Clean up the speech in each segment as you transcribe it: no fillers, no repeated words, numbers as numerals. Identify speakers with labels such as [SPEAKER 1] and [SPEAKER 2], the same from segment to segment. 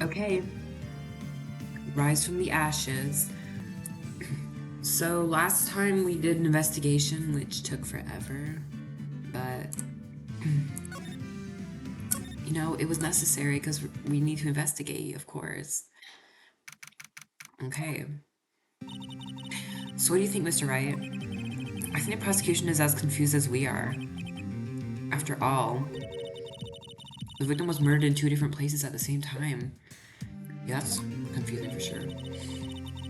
[SPEAKER 1] Okay, rise from the ashes. So last time we did an investigation, which took forever, but you know, it was necessary because we need to investigate, of course. Okay. So what do you think, Mr. Wright? I think the prosecution is as confused as we are. After all, the victim was murdered in 2 different places at the same time. Yeah, that's confusing for sure.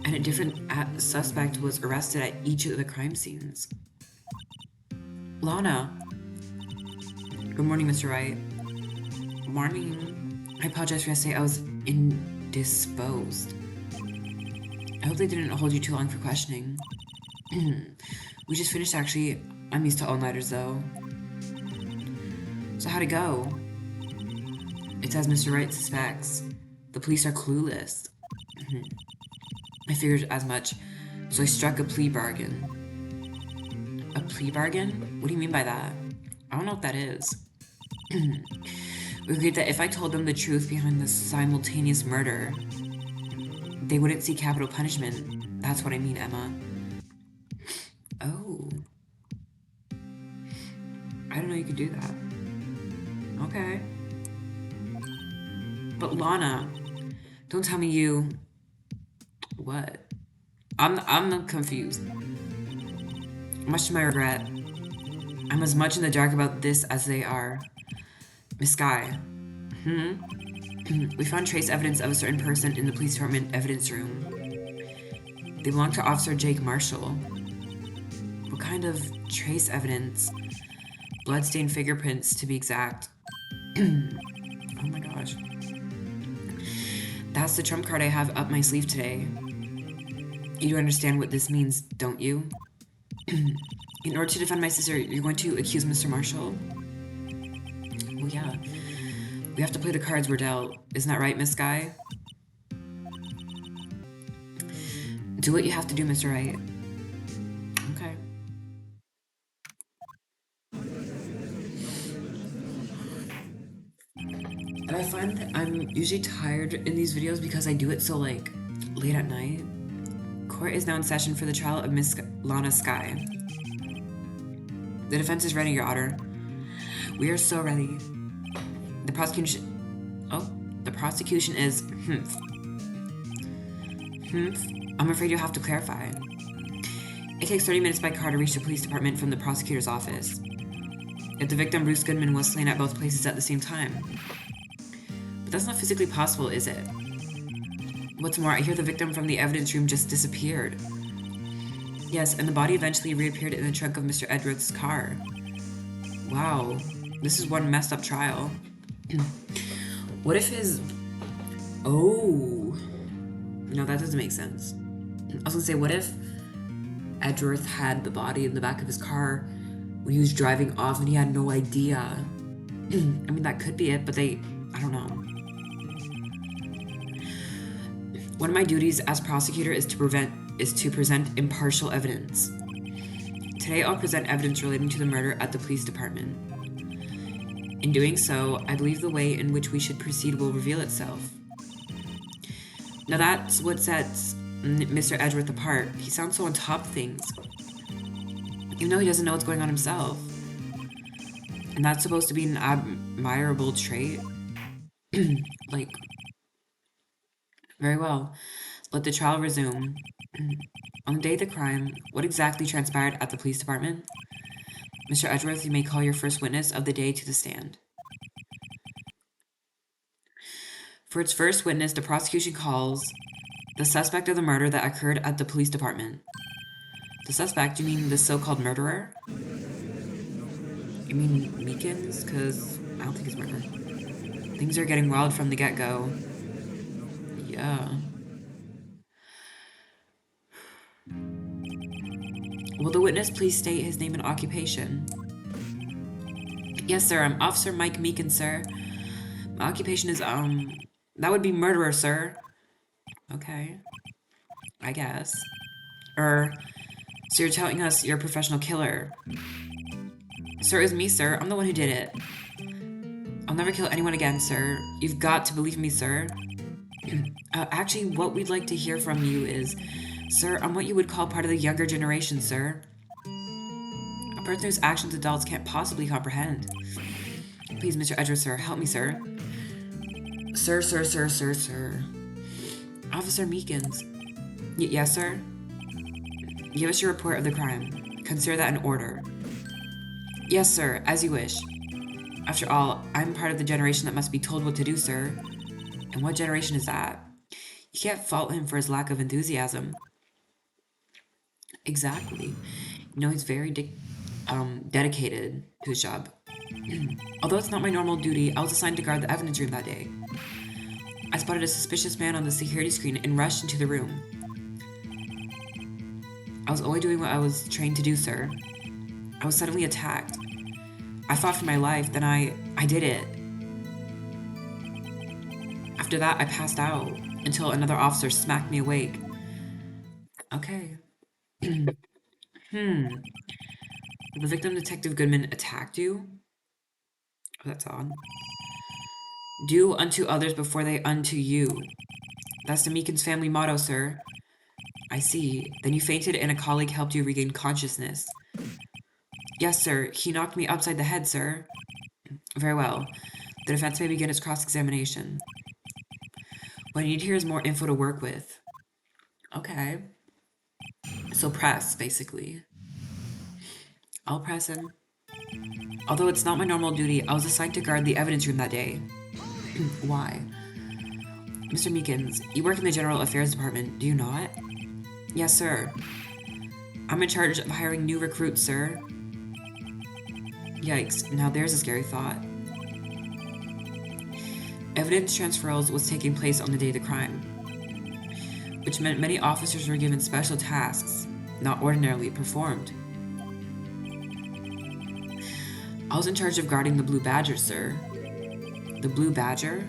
[SPEAKER 1] And a different suspect was arrested at each of the crime scenes. Lana. Good morning, Mr. Wright. Morning. I apologize for yesterday. I was indisposed. I hope they didn't hold you too long for questioning. We just finished, actually. I'm used to all-nighters, though. So how'd it go? It's as Mr. Wright suspects. The police are clueless. I figured as much, so I struck a plea bargain. A plea bargain? What do you mean by that? I don't know what that is. We agreed that if I told them the truth behind the simultaneous murder, they wouldn't see capital punishment. That's what I mean, Emma. Oh. I didn't know you could do that. Okay. But Lana, don't tell me you... What? I'm confused. Much to my regret, I'm as much in the dark about this as they are. Miss Guy. We found trace evidence of a certain person in the police department evidence room. They belong to Officer Jake Marshall. What kind of trace evidence? Bloodstained fingerprints, to be exact. Oh my gosh. That's the trump card I have up my sleeve today. You do understand what this means, don't you? In order to defend my sister, you're going to accuse Mr. Marshall? Well, yeah. We have to play the cards we're dealt. Isn't that right, Miss Guy? Do what you have to do, Mr. Wright. Okay. And I find that I'm usually tired in these videos because I do it so, like, late at night. Court is now in session for the trial of Miss Lana Skye. The defense is ready, Your Honor. We are so ready. The prosecution... Oh, the prosecution is... I'm afraid you'll have to clarify. It takes 30 minutes by car to reach the police department from the prosecutor's office. Yet the victim, Bruce Goodman, was slain at both places at the same time. But that's not physically possible, is it? What's more, I hear the victim from the evidence room just disappeared. Yes, and the body eventually reappeared in the trunk of Mr. Edgeworth's car. Wow, this is one messed up trial. What if his... Oh... No, that doesn't make sense. I was gonna say, what if Edgeworth had the body in the back of his car when he was driving off and he had no idea? I mean, that could be it, but I don't know. One of my duties as prosecutor is to present impartial evidence. Today I'll present evidence relating to the murder at the police department. In doing so, I believe the way in which we should proceed will reveal itself. Now that's what sets Mr. Edgeworth apart. He sounds so on top of things, even though he doesn't know what's going on himself. And that's supposed to be an admirable trait. Like, very well. Let the trial resume. On the day of the crime, what exactly transpired at the police department? Mr. Edgeworth, you may call your first witness of the day to the stand. For its first witness, the prosecution calls the suspect of the murder that occurred at the police department. The suspect? You mean the so-called murderer? You mean Meekins? Because I don't think he's a murderer. Things are getting wild from the get-go. Yeah. Will the witness please state his name and occupation? Yes, sir. I'm Officer Mike Meekins, sir. My occupation is, that would be murderer, sir. Okay. I guess. So you're telling us you're a professional killer? Sir, it's me, sir. I'm the one who did it. I'll never kill anyone again, sir. You've got to believe me, sir. Actually, what we'd like to hear from you is, sir, on what you would call part of the younger generation, sir. A person whose actions adults can't possibly comprehend. Please, Mr. Edgeworth, sir, help me, sir. Sir. Officer Meekins. Yes, sir? Give us your report of the crime. Consider that an order. Yes, sir, as you wish. After all, I'm part of the generation that must be told what to do, sir. And what generation is that? You can't fault him for his lack of enthusiasm. Exactly. He's very dedicated to his job. Although it's not my normal duty, I was assigned to guard the evidence room that day. I spotted a suspicious man on the security screen and rushed into the room. I was only doing what I was trained to do, sir. I was suddenly attacked. I fought for my life, then I did it. After that, I passed out until another officer smacked me awake. Okay. The victim, Detective Goodman, attacked you? Oh, that's odd. Do unto others before they unto you. That's the Meekins family motto, sir. I see. Then you fainted and a colleague helped you regain consciousness. Yes, sir. He knocked me upside the head, sir. Very well. The defense may begin its cross-examination. What I need here is more info to work with. Okay. So press, basically. I'll press him. Although it's not my normal duty, I was assigned to guard the evidence room that day. Why? Mr. Meekins, you work in the General Affairs Department, do you not? Yes, sir. I'm in charge of hiring new recruits, sir. Yikes, now there's a scary thought. Evidence transferals was taking place on the day of the crime, which meant many officers were given special tasks, not ordinarily performed. I was in charge of guarding the Blue Badger, sir. The Blue Badger?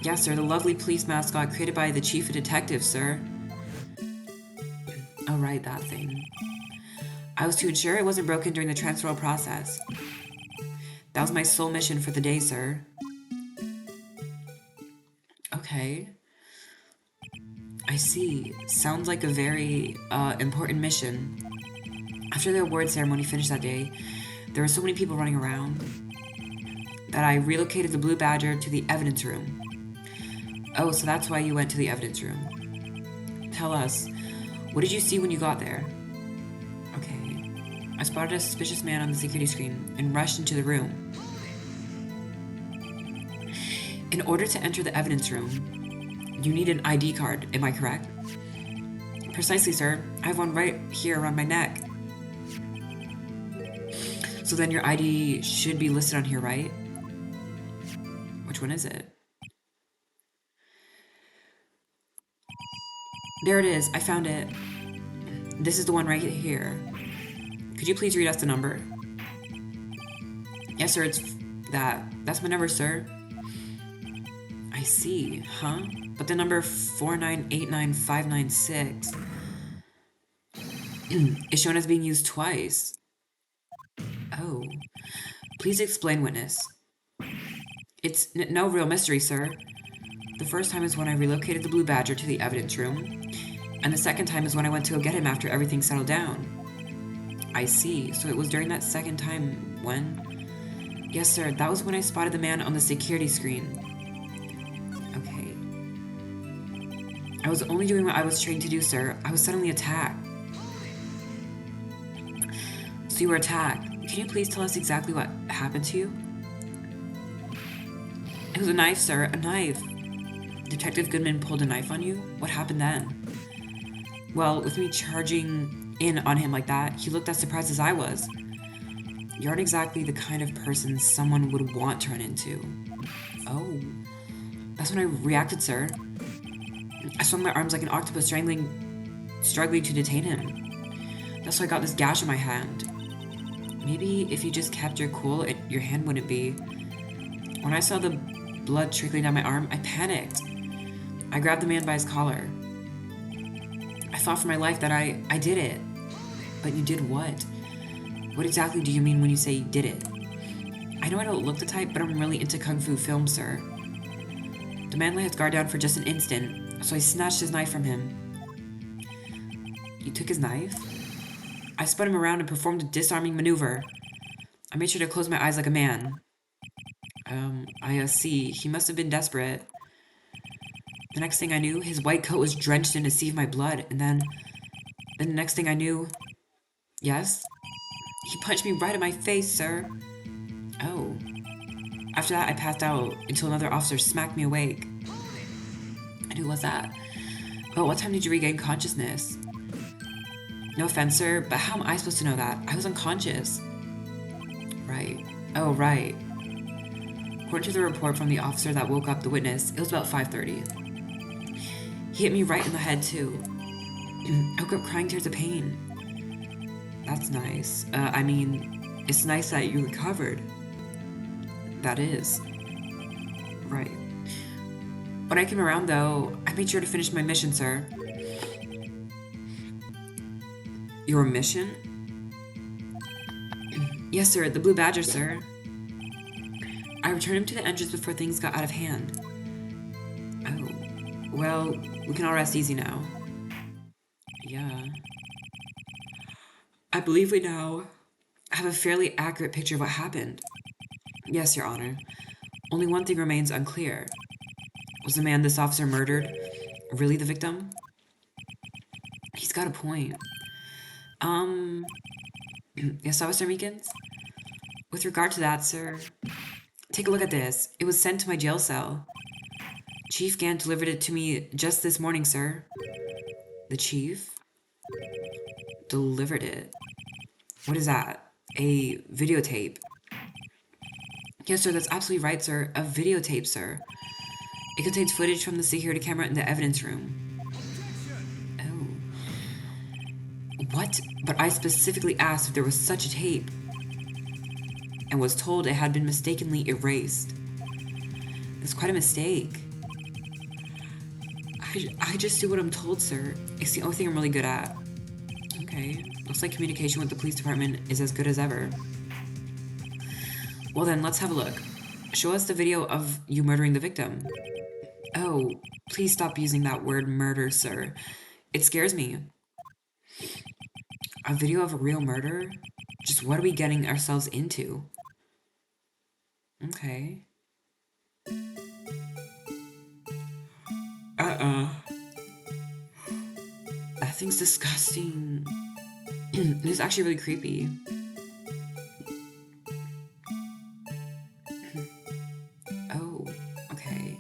[SPEAKER 1] Yes, sir, the lovely police mascot created by the chief of detectives, sir. Oh, right, that thing. I was to ensure it wasn't broken during the transferal process. That was my sole mission for the day, sir. Okay. I see. Sounds like a very, important mission. After the award ceremony finished that day, there were so many people running around that I relocated the Blue Badger to the evidence room. Oh, so that's why you went to the evidence room. Tell us, what did you see when you got there? Okay. I spotted a suspicious man on the security screen and rushed into the room. In order to enter the evidence room, you need an ID card, am I correct? Precisely, sir. I have one right here around my neck. So then your ID should be listed on here, right? Which one is it? There it is. I found it. This is the one right here. Could you please read us the number? Yes, sir. It's that. That's my number, sir. I see. Huh? But the number 4989596 is shown as being used twice. Oh. Please explain, witness. It's no real mystery, sir. The first time is when I relocated the Blue Badger to the evidence room, and the second time is when I went to go get him after everything settled down. I see. So it was during that second time when... Yes, sir. That was when I spotted the man on the security screen. Okay. I was only doing what I was trained to do, sir. I was suddenly attacked. So you were attacked. Can you please tell us exactly what happened to you? It was a knife, sir. A knife. Detective Goodman pulled a knife on you? What happened then? Well, with me charging in on him like that, he looked as surprised as I was. You aren't exactly the kind of person someone would want to run into. Oh. That's when I reacted, sir. I swung my arms like an octopus, struggling to detain him. That's why I got this gash in my hand. Maybe if you just kept your cool, your hand wouldn't be. When I saw the blood trickling down my arm, I panicked. I grabbed the man by his collar. I thought for my life that I did it. But you did what? What exactly do you mean when you say you did it? I know I don't look the type, but I'm really into kung fu films, sir. The man let his guard down for just an instant, so I snatched his knife from him. You took his knife? I spun him around and performed a disarming maneuver. I made sure to close my eyes like a man. I see. He must have been desperate. The next thing I knew, his white coat was drenched in a sea of my blood, and then the next thing I knew... Yes? He punched me right in my face, sir. Oh. After that, I passed out until another officer smacked me awake. And who was that? Oh, what time did you regain consciousness? No offense, sir, but how am I supposed to know that? I was unconscious. Right. Oh, right. According to the report from the officer that woke up the witness, it was about 5:30. He hit me right in the head, too. I woke up crying tears of pain. That's nice. I mean, it's nice that you recovered. That is. Right. When I came around, though, I made sure to finish my mission, sir. Your mission? Yes, sir, the Blue Badger, sir. I returned him to the entrance before things got out of hand. Oh. Well, we can all rest easy now. Yeah. I believe we now have a fairly accurate picture of what happened. Yes, Your Honor. Only one thing remains unclear. Was the man this officer murdered really the victim? He's got a point. Yes, Officer Meekins? With regard to that, sir, take a look at this. It was sent to my jail cell. Chief Gant delivered it to me just this morning, sir. The chief? Delivered it? What is that? A videotape? Yes, sir, that's absolutely right, sir. A videotape, sir. It contains footage from the security camera in the evidence room. Oh. What? But I specifically asked if there was such a tape, and was told it had been mistakenly erased. It's quite a mistake. I just do what I'm told, sir. It's the only thing I'm really good at. Okay. Looks like communication with the police department is as good as ever. Well then, let's have a look. Show us the video of you murdering the victim. Oh, please stop using that word murder, sir. It scares me. A video of a real murder? Just what are we getting ourselves into? Okay. That thing's disgusting. It's actually really creepy. Oh, okay.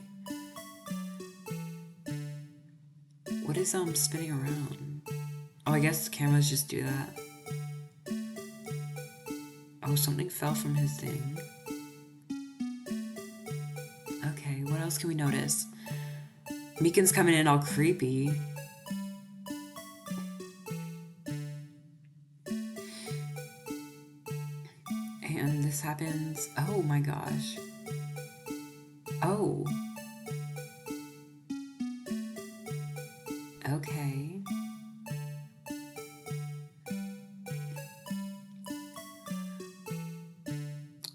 [SPEAKER 1] What is spinning around? Oh, I guess cameras just do that. Oh, something fell from his thing. Okay, what else can we notice? Meekin's coming in all creepy. And this happens. Oh my gosh. Oh. Okay.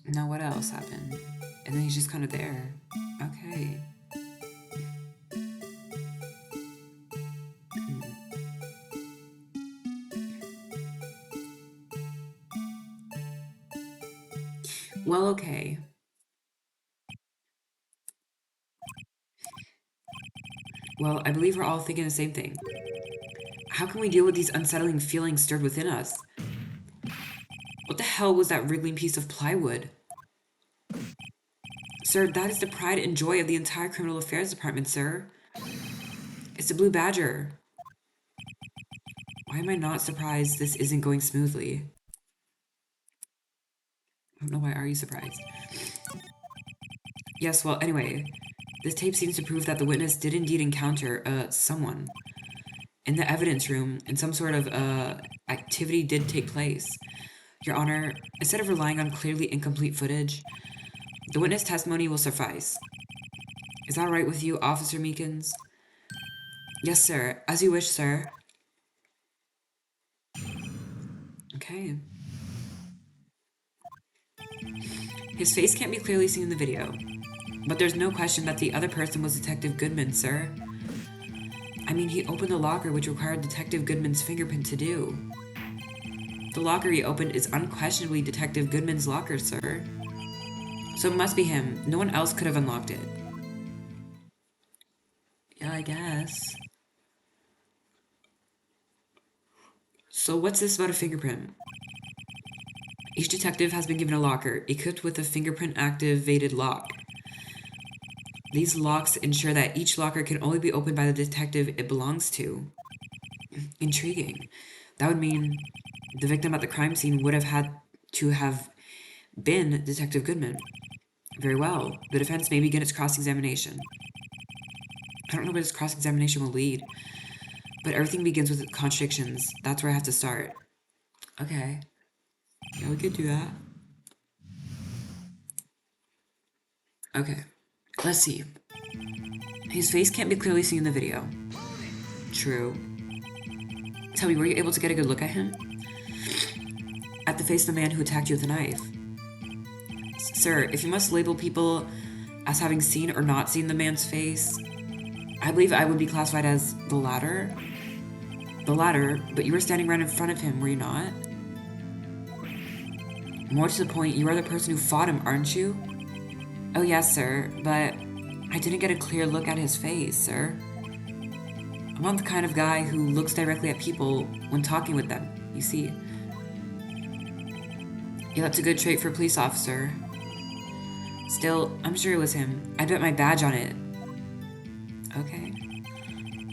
[SPEAKER 1] Now what else happened? And then he's just kind of there. Okay. Well, okay. Well, I believe we're all thinking the same thing. How can we deal with these unsettling feelings stirred within us? What the hell was that wriggling piece of plywood? Sir, that is the pride and joy of the entire Criminal Affairs Department, sir. It's the Blue Badger. Why am I not surprised this isn't going smoothly? I don't know, why are you surprised? Yes, well, anyway, this tape seems to prove that the witness did indeed encounter, someone. In the evidence room, and some sort of, activity did take place. Your Honor, instead of relying on clearly incomplete footage, the witness testimony will suffice. Is that all right with you, Officer Meekins? Yes, sir. As you wish, sir. Okay. His face can't be clearly seen in the video. But there's no question that the other person was Detective Goodman, sir. I mean, he opened the locker, which required Detective Goodman's fingerprint to do. The locker he opened is unquestionably Detective Goodman's locker, sir. So it must be him. No one else could have unlocked it. Yeah, I guess. So what's this about a fingerprint? Each detective has been given a locker, equipped with a fingerprint-activated lock. These locks ensure that each locker can only be opened by the detective it belongs to. Intriguing. That would mean the victim at the crime scene would have had to have been Detective Goodman. Very well. The defense may begin its cross-examination. I don't know where this cross-examination will lead, but everything begins with contradictions. That's where I have to start. Okay. Yeah, we could do that. Okay. Let's see. His face can't be clearly seen in the video. True. Tell me, were you able to get a good look at him? At the face of the man who attacked you with a knife? Sir, if you must label people as having seen or not seen the man's face, I believe I would be classified as the latter. The latter, but you were standing right in front of him, were you not? More to the point, you are the person who fought him, aren't you? Oh yes, sir, but I didn't get a clear look at his face, sir. I'm not the kind of guy who looks directly at people when talking with them, you see. Yeah, that's a good trait for a police officer. Still, I'm sure it was him. I bet my badge on it. Okay.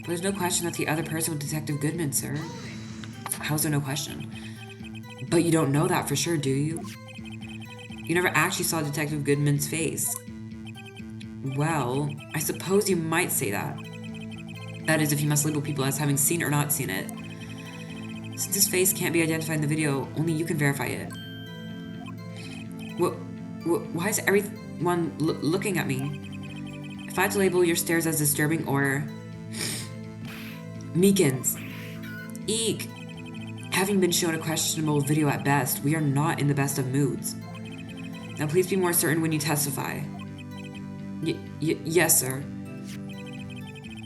[SPEAKER 1] But there's no question that the other person was Detective Goodman, sir. How's there no question? But you don't know that for sure, do you? You never actually saw Detective Goodman's face. Well, I suppose you might say that. That is, if you must label people as having seen or not seen it. Since his face can't be identified in the video, only you can verify it. Why is everyone looking at me? If I had to label your stares as disturbing or... Meekins. Eek. Having been shown a questionable video at best, we are not in the best of moods. Now please be more certain when you testify. Yes, sir.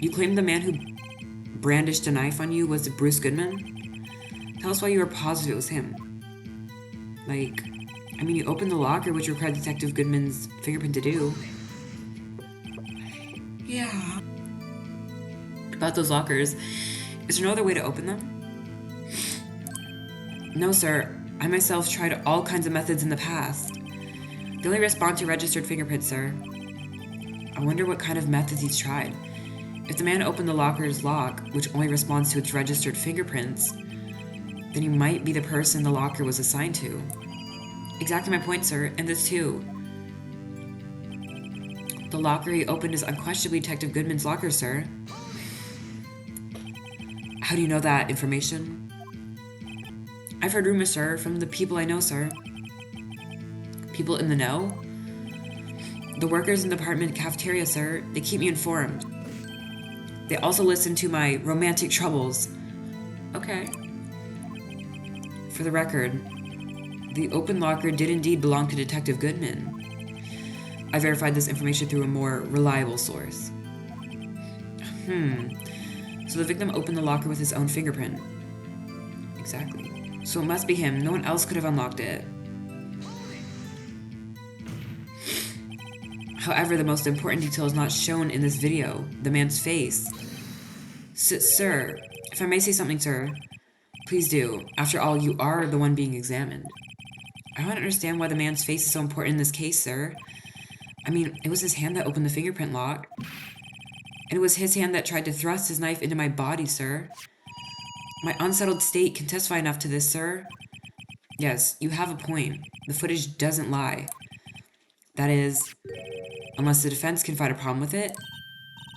[SPEAKER 1] You claim the man who brandished a knife on you was Bruce Goodman? Tell us why you were positive it was him. Like, I mean, you opened the locker, which required Detective Goodman's fingerprint to do. Yeah. About those lockers, is there no other way to open them? No, sir. I myself tried all kinds of methods in the past. They only respond to registered fingerprints, sir. I wonder what kind of methods he's tried. If the man opened the locker's lock, which only responds to its registered fingerprints, then he might be the person the locker was assigned to. Exactly my point, sir, and this too. The locker he opened is unquestionably Detective Goodman's locker, sir. How do you know that information? I've heard rumors, sir, from the people I know, sir. People in the know? The workers in the apartment cafeteria, sir. They keep me informed. They also listen to my romantic troubles. Okay. For the record, the open locker did indeed belong to Detective Goodman. I verified this information through a more reliable source. So the victim opened the locker with his own fingerprint. Exactly. So it must be him. No one else could have unlocked it. However, the most important detail is not shown in this video. The man's face. Sir, if I may say something, sir, please do. After all, you are the one being examined. I don't understand why the man's face is so important in this case, sir. I mean, it was his hand that opened the fingerprint lock. And it was his hand that tried to thrust his knife into my body, sir. My unsettled state can testify enough to this, sir. Yes, you have a point. The footage doesn't lie. That is, unless the defense can find a problem with it.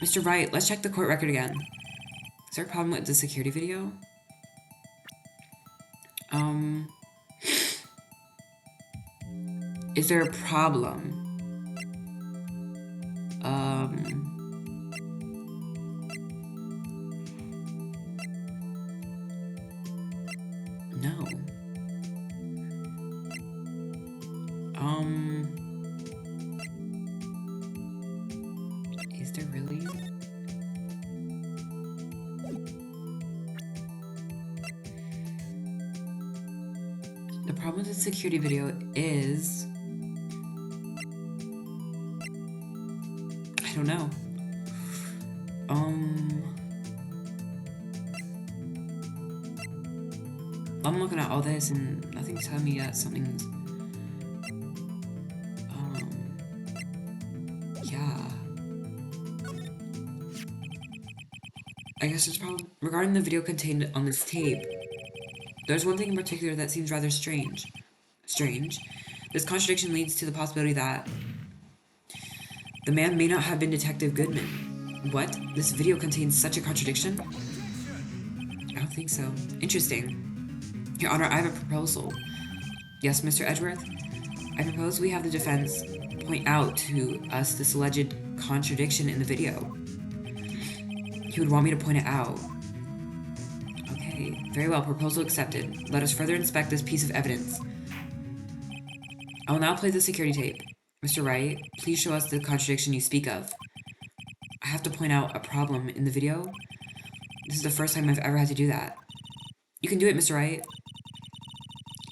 [SPEAKER 1] Mr. Wright, let's check the court record again. Is there a problem with the security video? Is there a problem? No. The problem with the security video is... I don't know. I'm looking at all this and nothing's telling me that something's... yeah. I guess there's probably... Regarding the video contained on this tape, there's one thing in particular that seems rather strange. This contradiction leads to the possibility that the man may not have been Detective Goodman. What? This video contains such a contradiction? I don't think so. Interesting. Your Honor, I have a proposal. Yes, Mr. Edgeworth? I propose we have the defense point out to us this alleged contradiction in the video. He would want me to point it out. Okay, very well, proposal accepted. Let us further inspect this piece of evidence. I will now play the security tape. Mr. Wright, please show us the contradiction you speak of. I have to point out a problem in the video. This is the first time I've ever had to do that. You can do it, Mr. Wright.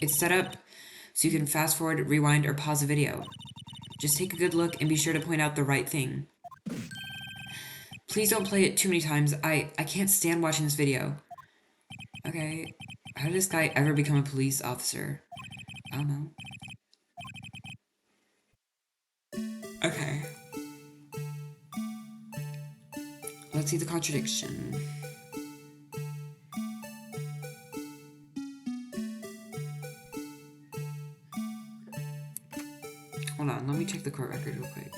[SPEAKER 1] It's set up so you can fast forward, rewind, or pause the video. Just take a good look and be sure to point out the right thing. Please don't play it too many times. I can't stand watching this video. Okay, how did this guy ever become a police officer? I don't know. Okay. Let's see the contradiction. Hold on, let me check the court record real quick.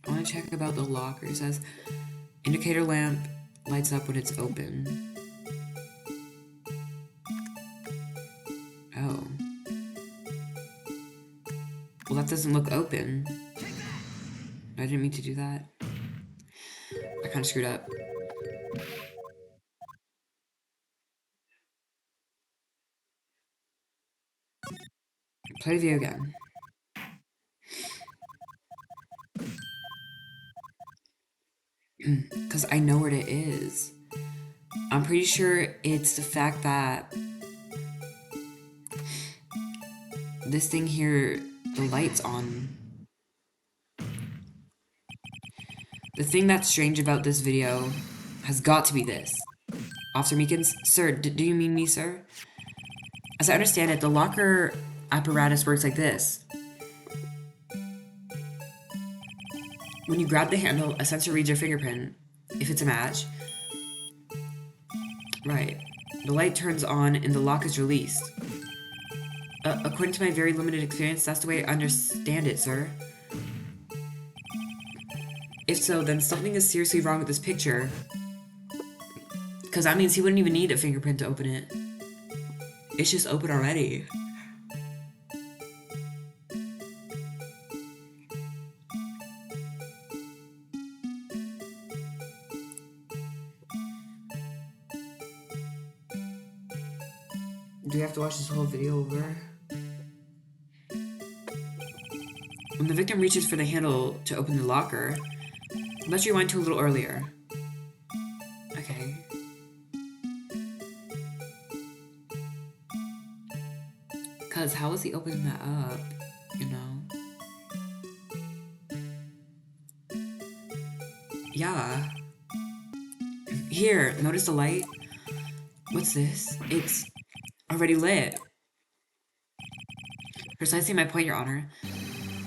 [SPEAKER 1] I want to check about the locker. It says, indicator lamp lights up when it's open. Oh. Well, that doesn't look open. I didn't mean to do that. I kind of screwed up. Play the video again. Because I know what it is. I'm pretty sure it's the fact that this thing here, the light's on. The thing that's strange about this video has got to be this. Officer Meekins, sir, do you mean me, sir? As I understand it, the locker apparatus works like this. When you grab the handle, a sensor reads your fingerprint. If it's a match, right, the light turns on and the lock is released. According to my very limited experience, that's the way I understand it, sir. If so, then something is seriously wrong with this picture. Because that means he wouldn't even need a fingerprint to open it. It's just open already. Do we have to watch this whole video over? When the victim reaches for the handle to open the locker, let's rewind to a little earlier. Okay. Cause how was he opening that up, you know? Yeah. Here, notice the light? What's this? It's already lit. Precisely my point, Your Honor.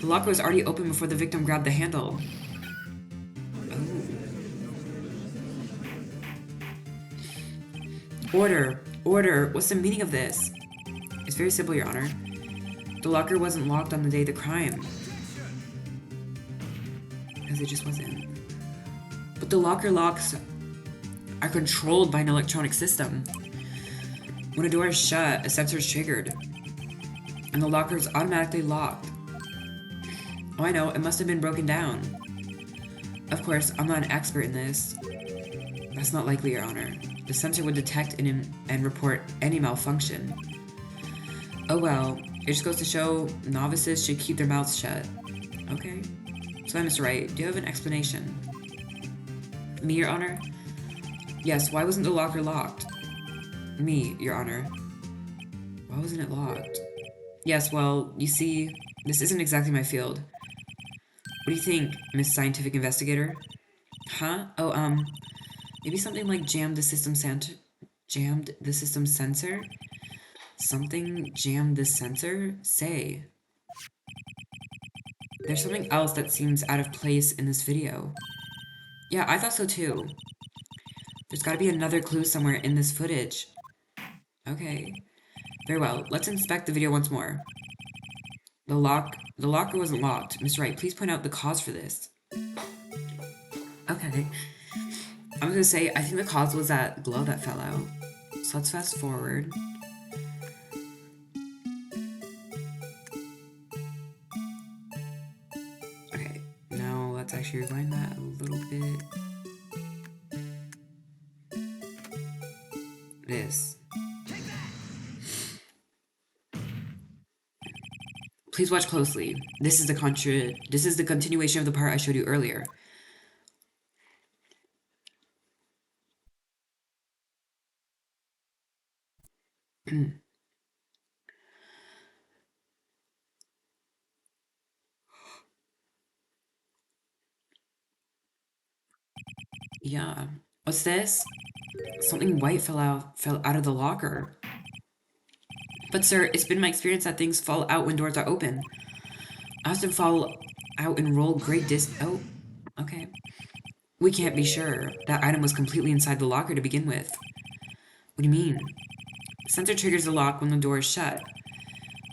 [SPEAKER 1] The locker was already open before the victim grabbed the handle. Oh. Order! Order! What's the meaning of this? It's very simple, Your Honor. The locker wasn't locked on the day of the crime. Because it just wasn't. But the locker locks are controlled by an electronic system. When a door is shut, a sensor is triggered. And the locker is automatically locked. Oh, I know, it must have been broken down. Of course, I'm not an expert in this. That's not likely, Your Honor. The sensor would detect and report any malfunction. Oh well, it just goes to show novices should keep their mouths shut. Okay. So then, Mr. Wright, do you have an explanation? Me, Your Honor? Yes, why wasn't the locker locked? Me, Your Honor. Why wasn't it locked? Yes, well, you see, this isn't exactly my field. What do you think, Miss Scientific Investigator? Huh? Oh, maybe something like jammed the system sensor? Jammed the system sensor? Something jammed the sensor? Say. There's something else that seems out of place in this video. Yeah, I thought so too. There's gotta be another clue somewhere in this footage. Okay. Very well. Let's inspect the video once more. The locker wasn't locked. Miss Wright, please point out the cause for this. Okay. I'm gonna say, I think the cause was that glow that fell out. So let's fast forward. Okay, now let's actually rewind that a little bit. This. Please watch closely. This is the continuation of the part I showed you earlier. Yeah. What's this? Something white fell out of the locker. But sir, it's been my experience that things fall out when doors are open. I often fall out and roll great Oh, okay. We can't be sure. That item was completely inside the locker to begin with. What do you mean? The sensor triggers the lock when the door is shut.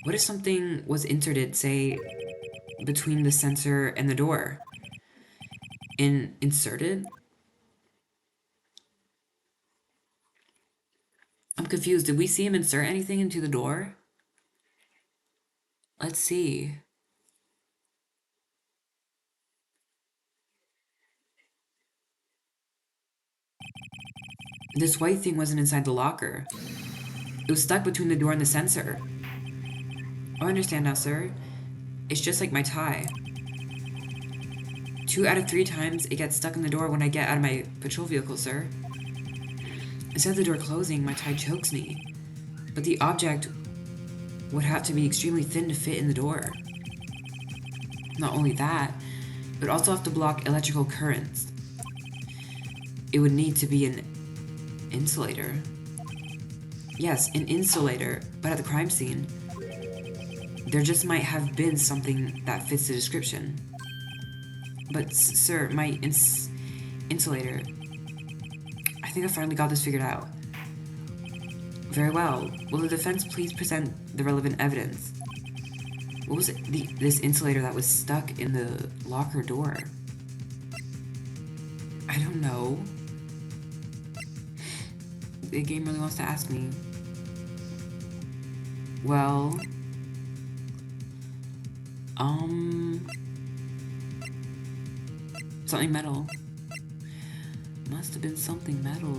[SPEAKER 1] What if something was inserted, say, between the sensor and the door? Inserted? I'm confused. Did we see him insert anything into the door? Let's see. This white thing wasn't inside the locker. It was stuck between the door and the sensor. Oh, I understand now, sir. It's just like my tie. 2 out of 3 times it gets stuck in the door when I get out of my patrol vehicle, sir. Instead of the door closing, my tie chokes me. But the object would have to be extremely thin to fit in the door. Not only that, it would also have to block electrical currents. It would need to be an insulator. Yes, an insulator, but at the crime scene, there just might have been something that fits the description. But, sir, my insulator... I think I finally got this figured out. Very well. Will the defense please present the relevant evidence? What was it, this insulator that was stuck in the locker door? I don't know. The game really wants to ask me. Well... Something metal. Must have been something metal.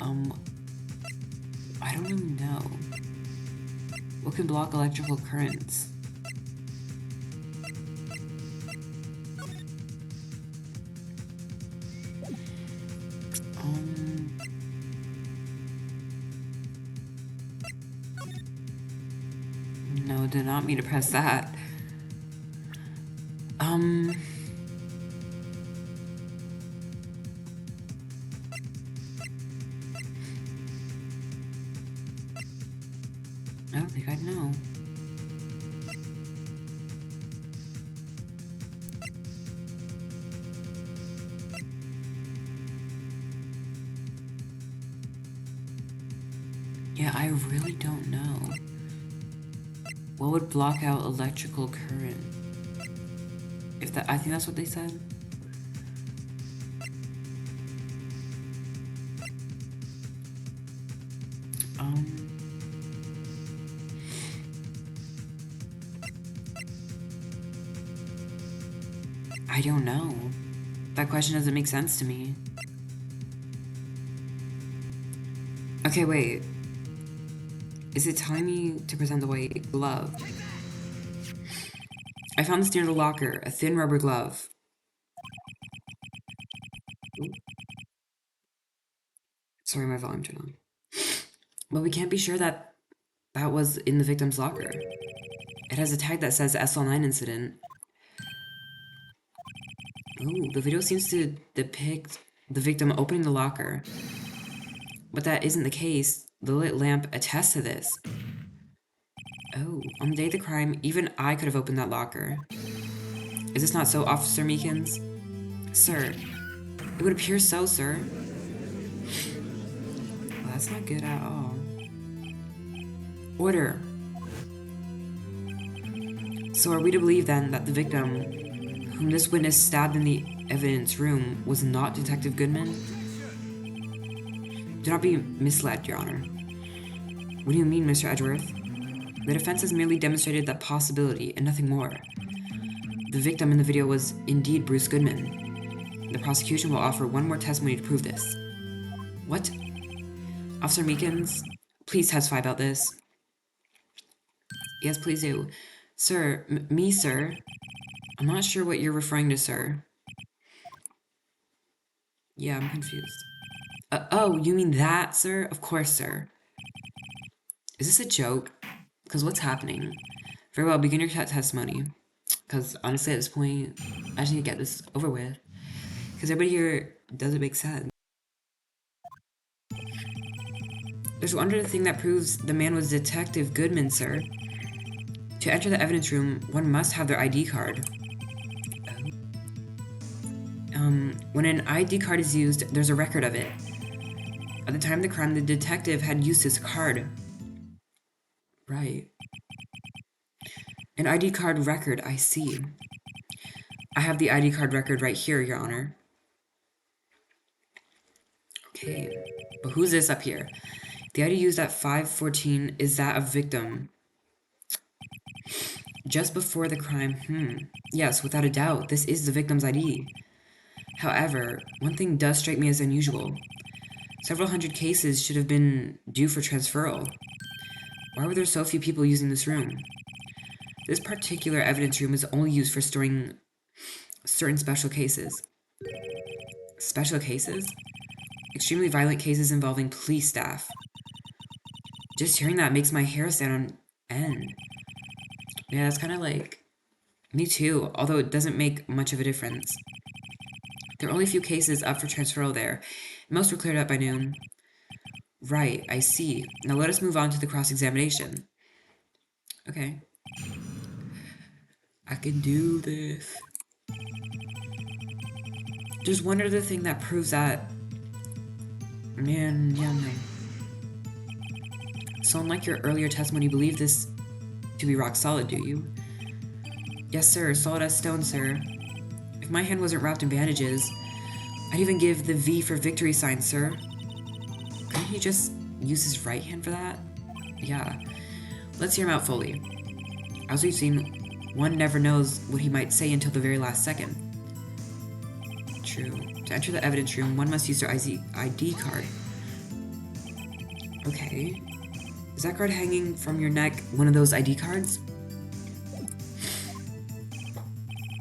[SPEAKER 1] I don't really know. What can block electrical currents? No, did not mean to press that. I don't think I'd know. Yeah, I really don't know. What would block out electrical current? If that, I think that's what they said. I don't know. That question doesn't make sense to me. Okay, wait. Is it telling me to present the white glove? I found this near the locker, a thin rubber glove. Sorry, my volume turned on. But we can't be sure that that was in the victim's locker. It has a tag that says SL9 incident. Ooh, the video seems to depict the victim opening the locker. But that isn't the case. The lit lamp attests to this. Oh, on the day of the crime, even I could have opened that locker. Is this not so, Officer Meekins? Sir, it would appear so, sir. Well, that's not good at all. Order. So are we to believe then that the victim, whom this witness stabbed in the evidence room, was not Detective Goodman? Do not be misled, Your Honor. What do you mean, Mr. Edgeworth? The defense has merely demonstrated that possibility and nothing more. The victim in the video was indeed Bruce Goodman. The prosecution will offer one more testimony to prove this. What? Officer Meekins, please testify about this. Yes, please do. Sir, me, sir? I'm not sure what you're referring to, sir. Yeah, I'm confused. Oh, you mean that, sir? Of course, sir. Is this a joke? Because what's happening? Very well, begin your testimony. Because honestly, at this point, I just need to get this over with. Because everybody here doesn't make sense. There's one other thing that proves the man was Detective Goodman, sir. To enter the evidence room, one must have their ID card. When an ID card is used, there's a record of it. At the time of the crime, the detective had used his card. Right. An ID card record, I see. I have the ID card record right here, Your Honor. Okay, but who's this up here? The ID used at 5:14 is that of victim. Just before the crime, Yes, without a doubt, this is the victim's ID. However, one thing does strike me as unusual. Several hundred cases should have been due for transferal. Why were there so few people using this room? This particular evidence room is only used for storing certain special cases. Special cases? Extremely violent cases involving police staff. Just hearing that makes my hair stand on end. Yeah, that's kind of like... Me too, although it doesn't make much of a difference. There are only a few cases up for transferal there. Most were cleared up by noon. Right, I see. Now let us move on to the cross-examination. Okay. I can do this. There's one other thing that proves that... Man, yeah, no. So unlike your earlier testimony, you believe this to be rock solid, do you? Yes, sir. Solid as stone, sir. If my hand wasn't wrapped in bandages, I'd even give the V for victory sign, sir. Couldn't he just use his right hand for that? Yeah. Let's hear him out fully. As we've seen, one never knows what he might say until the very last second. True. To enter the evidence room, one must use their ID card. Okay. Is that card hanging from your neck one of those ID cards?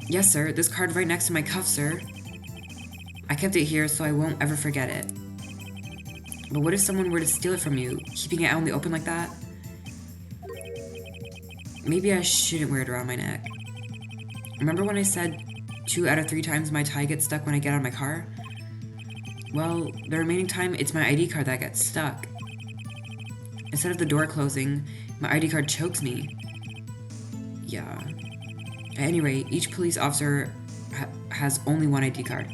[SPEAKER 1] Yes, sir. This card right next to my cuff, sir. I kept it here so I won't ever forget it. But what if someone were to steal it from you, keeping it out in the open like that? Maybe I shouldn't wear it around my neck. Remember when I said 2 out of 3 times my tie gets stuck when I get out of my car? Well, the remaining time, it's my ID card that gets stuck. Instead of the door closing, my ID card chokes me. Yeah. At any rate, each police officer has only one ID card.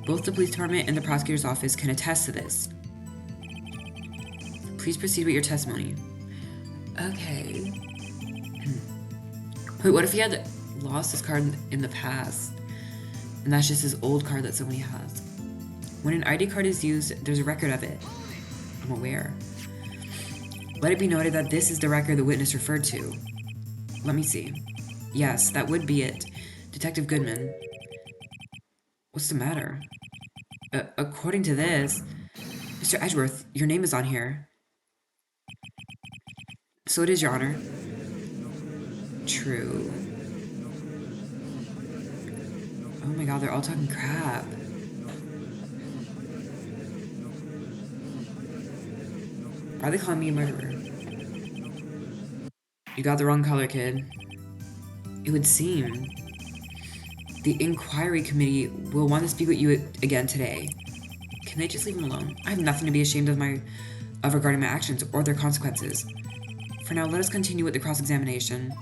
[SPEAKER 1] Both the police department and the prosecutor's office can attest to this. Please proceed with your testimony. Okay. Wait, what if he had lost his card in the past? And that's just his old card that somebody has. When an ID card is used, there's a record of it. I'm aware. Let it be noted that this is the record the witness referred to. Let me see. Yes, that would be it. Detective Goodman. What's the matter? According to this, Mr. Edgeworth, your name is on here. So it is, Your Honor. True. Oh my god, they're all talking crap. Why are they calling me a murderer? You got the wrong color, kid. It would seem the inquiry committee will want to speak with you again today. Can they just leave him alone? I have nothing to be ashamed of regarding my actions or their consequences. For now, let us continue with the cross-examination.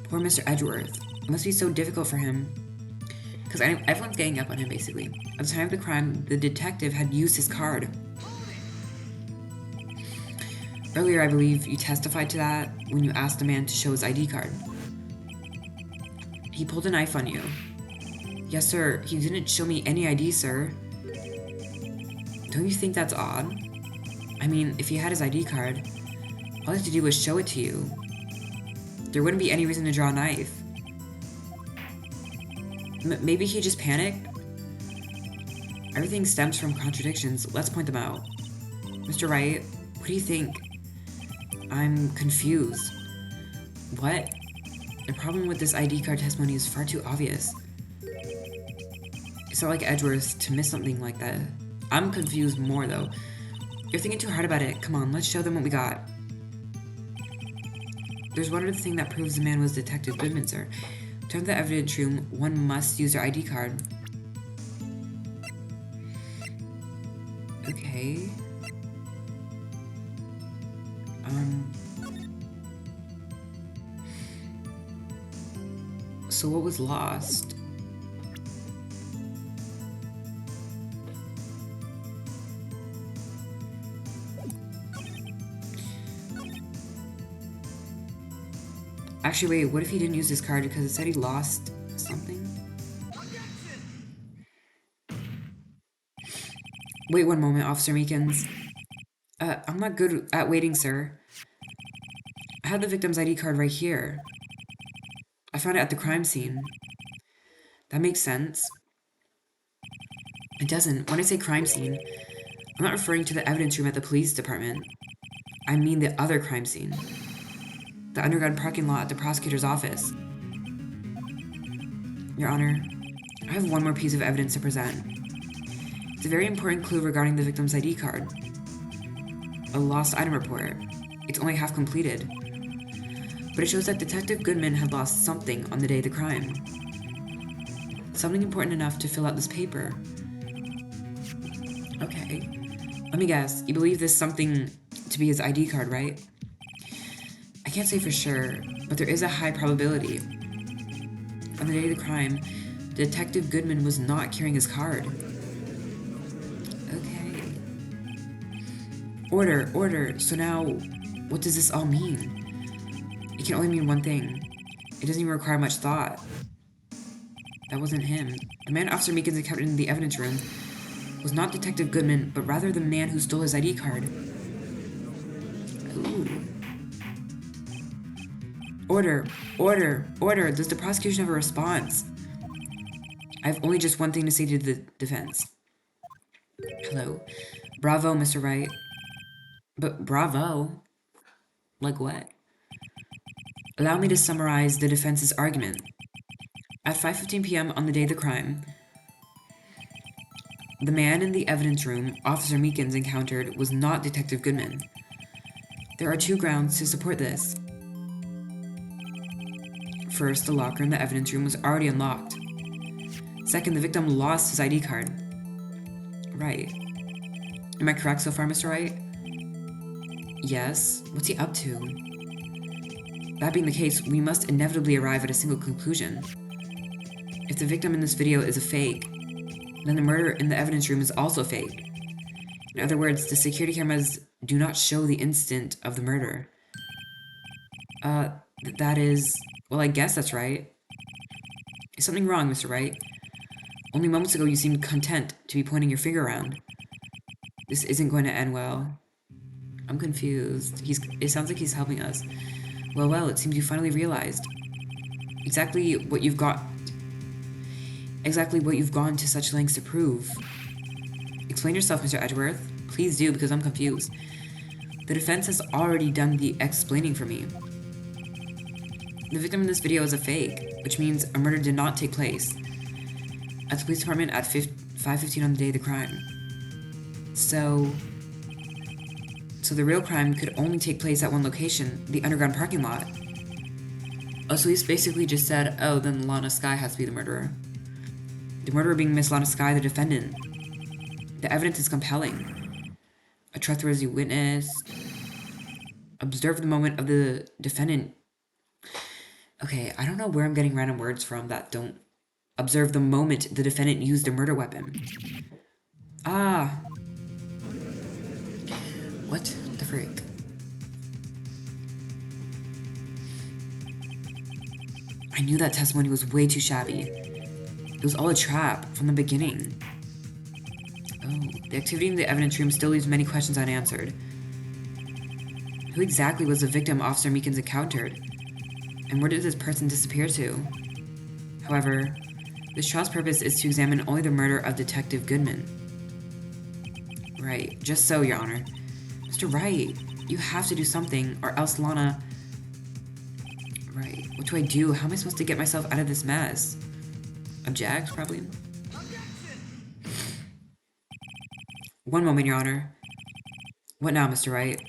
[SPEAKER 1] Poor Mr. Edgeworth. It must be so difficult for him. Because everyone's getting up on him, basically. At the time of the crime, the detective had used his card. Earlier, I believe you testified to that when you asked the man to show his ID card. He pulled a knife on you. Yes, sir. He didn't show me any ID, sir. Don't you think that's odd? I mean, if he had his ID card, all he had to do was show it to you. There wouldn't be any reason to draw a knife. Maybe he just panicked? Everything stems from contradictions. Let's point them out. Mr. Wright, what do you think? I'm confused. What? The problem with this ID card testimony is far too obvious. It's not like Edgeworth to miss something like that. I'm confused more, though. You're thinking too hard about it. Come on, let's show them what we got. There's one other thing that proves the man was Detective Goodman, sir. To enter the evidence room, one must use their ID card. Okay. So what was lost? Actually, wait, what if he didn't use his card because it said he lost something? Wait one moment, Officer Meekins. I'm not good at waiting, sir. I have the victim's ID card right here. I found it at the crime scene. That makes sense. It doesn't. When I say crime scene, I'm not referring to the evidence room at the police department. I mean the other crime scene. The underground parking lot at the prosecutor's office. Your Honor, I have one more piece of evidence to present. It's a very important clue regarding the victim's ID card. A lost item report. It's only half completed. But it shows that Detective Goodman had lost something on the day of the crime. Something important enough to fill out this paper. Okay. Let me guess. You believe this something to be his ID card, right? I can't say for sure, but there is a high probability. On the day of the crime, Detective Goodman was not carrying his card. Okay. Order. So now, what does this all mean? It can only mean one thing. It doesn't even require much thought. That wasn't him. The man Officer Meekins encountered in the evidence room was not Detective Goodman, but rather the man who stole his ID card. Ooh. Order. Does the prosecution have a response? I have only just one thing to say to the defense. Hello. Bravo, Mr. Wright. But bravo? Like what? Allow me to summarize the defense's argument. At 5:15 p.m. on the day of the crime, the man in the evidence room Officer Meekins encountered was not Detective Goodman. There are two grounds to support this. First, the locker in the evidence room was already unlocked. Second, the victim lost his ID card. Right. Am I correct so far, Mr. Wright? Yes. What's he up to? That being the case, we must inevitably arrive at a single conclusion. If the victim in this video is a fake, then the murder in the evidence room is also fake. In other words, the security cameras do not show the instant of the murder. That is... Well, I guess that's right. Is something wrong, Mr. Wright? Only moments ago you seemed content to be pointing your finger around. This isn't going to end well. I'm confused. It sounds like he's helping us. Well, it seems you finally realized. Exactly what you've gone to such lengths to prove. Explain yourself, Mr. Edgeworth. Please do, because I'm confused. The defense has already done the explaining for me. The victim in this video is a fake, which means a murder did not take place at the police department at 5:15 on the day of the crime. So, So the real crime could only take place at one location, the underground parking lot. Oh, so he's basically just said, oh, then Lana Skye has to be the murderer. The murderer being Miss Lana Skye, the defendant. The evidence is compelling. A trustworthy witness observed the moment of the defendant. Okay, I don't know where I'm getting random words from that don't observe the moment the defendant used a murder weapon. Ah. What the freak? I knew that testimony was way too shabby. It was all a trap from the beginning. Oh, the activity in the evidence room still leaves many questions unanswered. Who exactly was the victim Officer Meekins encountered? And where did this person disappear to? However, this trial's purpose is to examine only the murder of Detective Goodman. Right, just so, Your Honor. Mr. Wright, you have to do something, or else Lana... Right, what do I do? How am I supposed to get myself out of this mess? Object, probably? One moment, Your Honor. What now, Mr. Wright?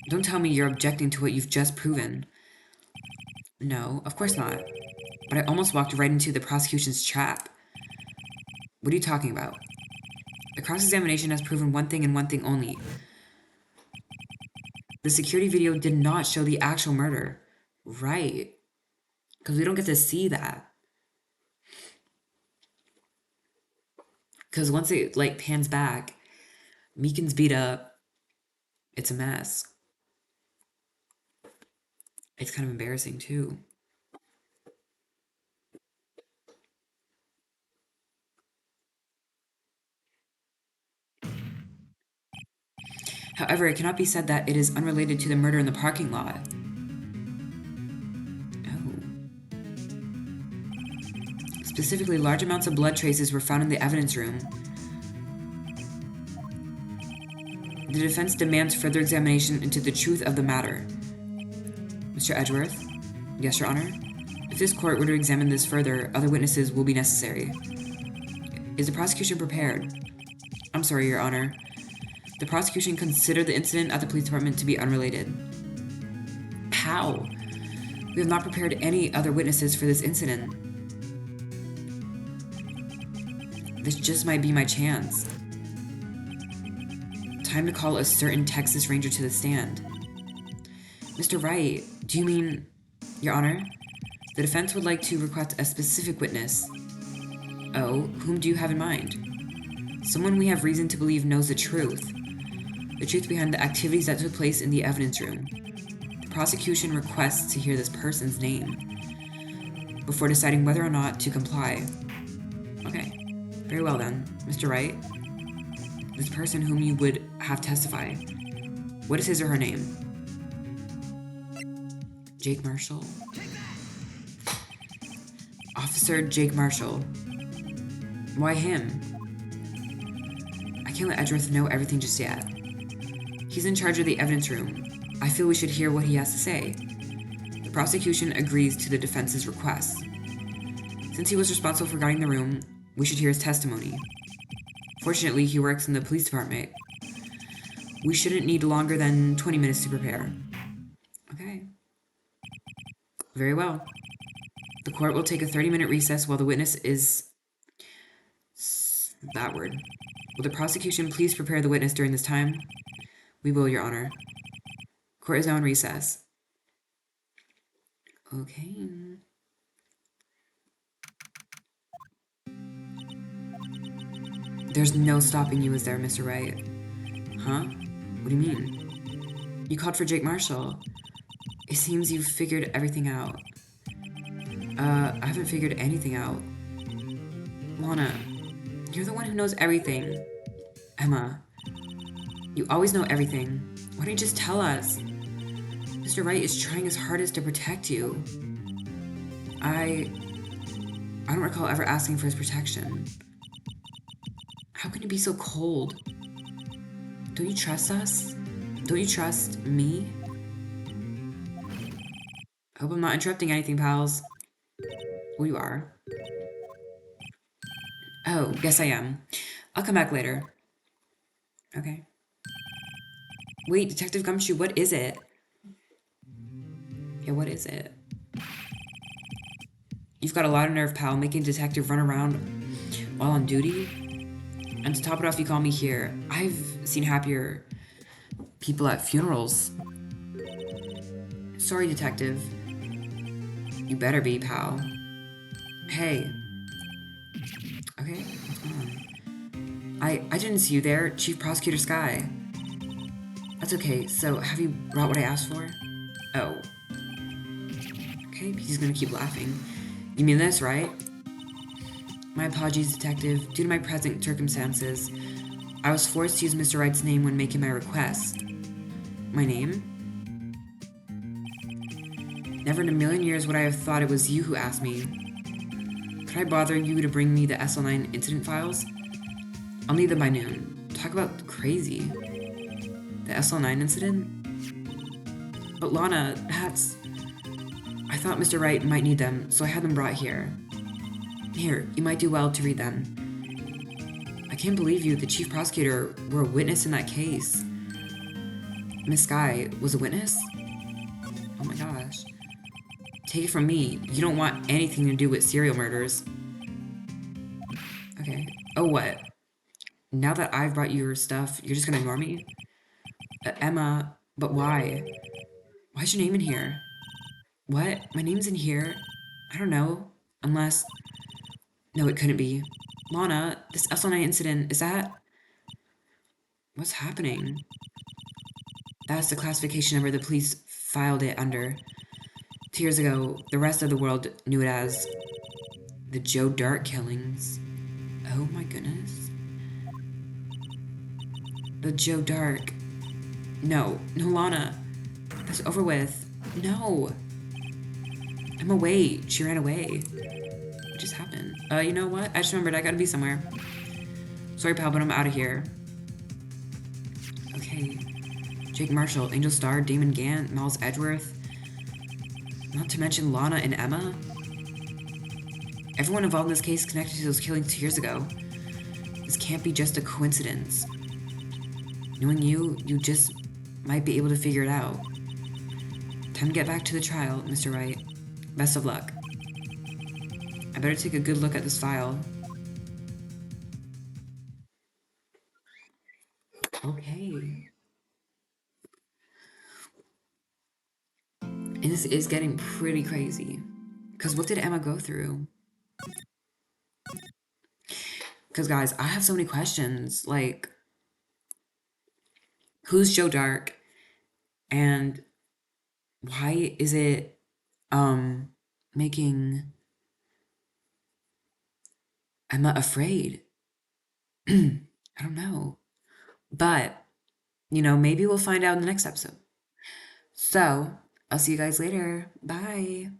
[SPEAKER 1] Don't tell me you're objecting to what you've just proven. No, of course not. But I almost walked right into the prosecution's trap. What are you talking about? The cross-examination has proven one thing and one thing only. The security video did not show the actual murder. Right. Because we don't get to see that. Because once it, pans back, Meekin's beat up. It's a mess. It's kind of embarrassing, too. However, it cannot be said that it is unrelated to the murder in the parking lot. Oh. Specifically, large amounts of blood traces were found in the evidence room. The defense demands further examination into the truth of the matter. Mr. Edgeworth? Yes, Your Honor? If this court were to examine this further, other witnesses will be necessary. Is the prosecution prepared? I'm sorry, Your Honor. The prosecution considered the incident at the police department to be unrelated. How? We have not prepared any other witnesses for this incident. This just might be my chance. Time to call a certain Texas Ranger to the stand. Mr. Wright, do you mean... Your Honor? The defense would like to request a specific witness. Oh, whom do you have in mind? Someone we have reason to believe knows the truth. The truth behind the activities that took place in the evidence room. The prosecution requests to hear this person's name before deciding whether or not to comply. Okay, very well then, Mr. Wright. This person whom you would have testify. What is his or her name? Jake Marshall. Officer Jake Marshall. Why him? I can't let Edgeworth know everything just yet. He's in charge of the evidence room. I feel we should hear what he has to say. The prosecution agrees to the defense's request. Since he was responsible for guarding the room, we should hear his testimony. Fortunately, he works in the police department. We shouldn't need longer than 20 minutes to prepare. Okay. Very well. The court will take a 30-minute recess while the witness is... that word. Will the prosecution please prepare the witness during this time? We will, Your Honor. Court is now in recess. Okay. There's no stopping you, is there, Mr. Wright? Huh? What do you mean? You called for Jake Marshall. It seems you've figured everything out. I haven't figured anything out. Lana, you're the one who knows everything. Emma, you always know everything. Why don't you just tell us? Mr. Wright is trying his hardest to protect you. I don't recall ever asking for his protection. How can you be so cold? Don't you trust us? Don't you trust me? Hope I'm not interrupting anything, pals. Well, you are. Oh, yes I am. I'll come back later. Okay. Wait, Detective Gumshoe, what is it? Yeah, what is it? You've got a lot of nerve, pal, making a detective run around while on duty. And to top it off, you call me here. I've seen happier people at funerals. Sorry, detective. You better be, pal. Hey. Okay, what's going on? I didn't see you there, Chief Prosecutor Sky. That's okay, so have you brought what I asked for? Oh. Okay, he's gonna keep laughing. You mean this, right? My apologies, detective. Due to my present circumstances, I was forced to use Mr. Wright's name when making my request. My name? Never in a million years would I have thought it was you who asked me. Could I bother you to bring me the SL9 incident files? I'll need them by noon. Talk about crazy. The SL9 incident? But Lana, that's... I thought Mr. Wright might need them, so I had them brought here. Here, you might do well to read them. I can't believe you, the chief prosecutor, were a witness in that case. Miss Sky was a witness? Oh my gosh. Take it from me, you don't want anything to do with serial murders. Okay. Oh, what? Now that I've brought you your stuff, you're just gonna ignore me? Emma, but why? Why's your name in here? What? My name's in here? I don't know. Unless... No, it couldn't be. Lana, this SL9 incident, is that... What's happening? That's the classification number the police filed it under. 2 years ago, the rest of the world knew it as the Joe Dart killings. Oh my goodness. The Joe Dark. No, no, Lana. That's over with. No. Emma, wait. She ran away. What just happened? You know what? I just remembered I gotta be somewhere. Sorry, pal, but I'm out of here. Okay. Jake Marshall, Angel Starr, Damon Gant, Miles Edgeworth. Not to mention Lana and Emma. Everyone involved in this case connected to those killings 2 years ago. This can't be just a coincidence. Knowing you, you just might be able to figure it out. Time to get back to the trial, Mr. Wright. Best of luck. I better take a good look at this file. Okay. And this is getting pretty crazy. Because what did Emma go through? Because, guys, I have so many questions. Like, who's Joe Dark? And why is it making Emma afraid? I don't know. But, maybe we'll find out in the next episode. So, I'll see you guys later. Bye.